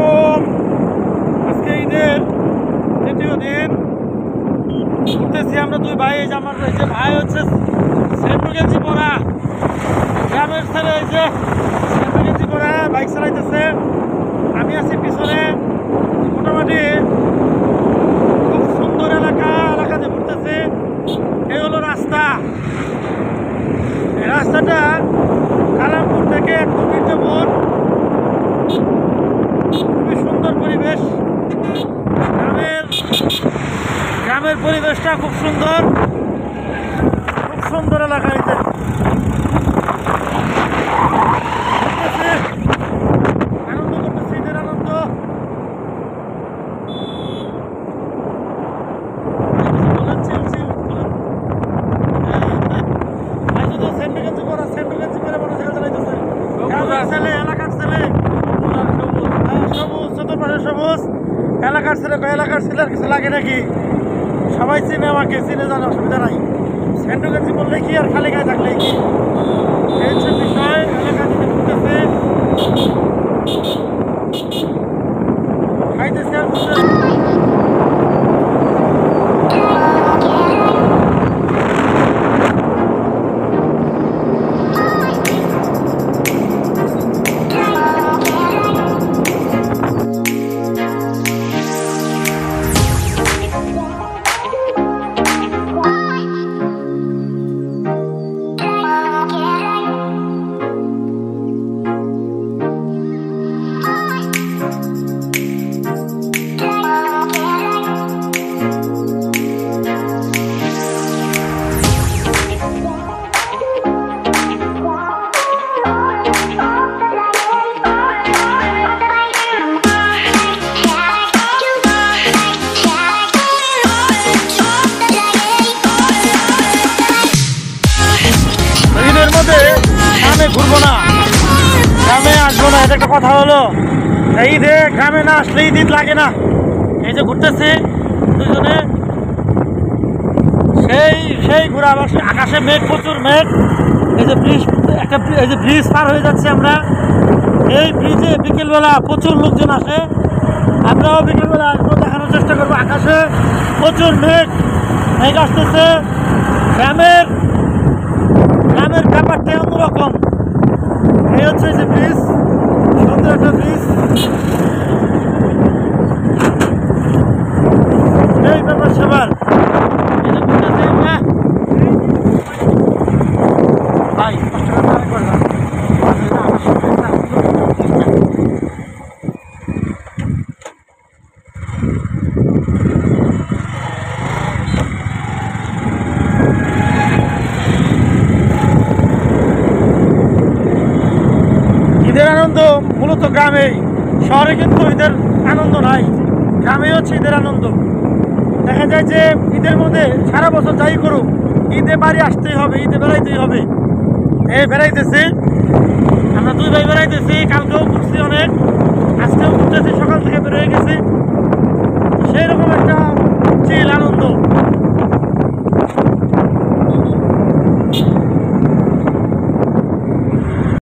আলাইকুম। আজকে ঈদের দ্বিতীয় দিন ঘুরতেছি আমরা দুই ভাই। এই যে আমার এই যে ভাই হচ্ছে সেন্টু গেঞ্জি পরা গ্রামের ছেলে, এই যে সেন্টু গেঞ্জি পরা বাইক চালাইতেছে। আমি আছি পিছনে। মোটামুটি খুব সুন্দর এলাকাতে ঘুরতেছি। এই হলো রাস্তা। এই রাস্তাটা কালামপুর থেকে একদম মির্জাপুর। খুবই সুন্দর পরিবেশ। গ্রামের পরিবেশটা খুব সুন্দর এলাকা। এতে আনন্দ করতেছি, ঈদের আনন্দ। এলাকার ছেলে কিছু লাগে নাকি? সবাই চিনে আমাকে, চিনে জানে, অসুবিধা নাই। সেন্টু গেঞ্জি বললে কি আর খালি গায়ে থাকলে কি? এই হচ্ছে বিষয়। এলাকা থেকে ঘুরতেছে, খাইতেছে আর গ্রামে ঘুরবো না, গ্রামে আসবো না, এটা একটা কথা হলো। ঈদে গ্রামে না আসলে ঈদ লাগে না। এই যে ঘুরতেছি দুজনে, সেই ঘোরা। আকাশে মেঘ, প্রচুর মেঘ। এই যে ব্রিজ পার হয়ে যাচ্ছে আমরা। এই ব্রিজে বিকেলবেলা প্রচুর লোকজন আসে। আমরাও বিকেলবেলা আসবো, দেখানোর চেষ্টা করবো। আকাশে প্রচুর মেঘ আসতেছে। গ্রামের ব্যাপারটাই অন্যরকম। এই হচ্ছে যে ব্রিজ, সুন্দর একটা ব্রিজ। এই ব্যাপার সেবার ভাই ঈদের আনন্দ মূলত গ্রামেই। শহরে কিন্তু ঈদের আনন্দ নাই, গ্রামে হচ্ছে ঈদের আনন্দ। দেখা যায় যে ঈদের মধ্যে সারা বছর যাই করুক, ঈদে বাড়ি আসতেই হবে, ঈদে বেড়াইতেই হবে। এই বেড়াইতেছি আমরা দুই ভাই, বেড়াইতেছি। কালকেও ঘুরছি অনেক, আজকেও ঘুরতেছি। সকাল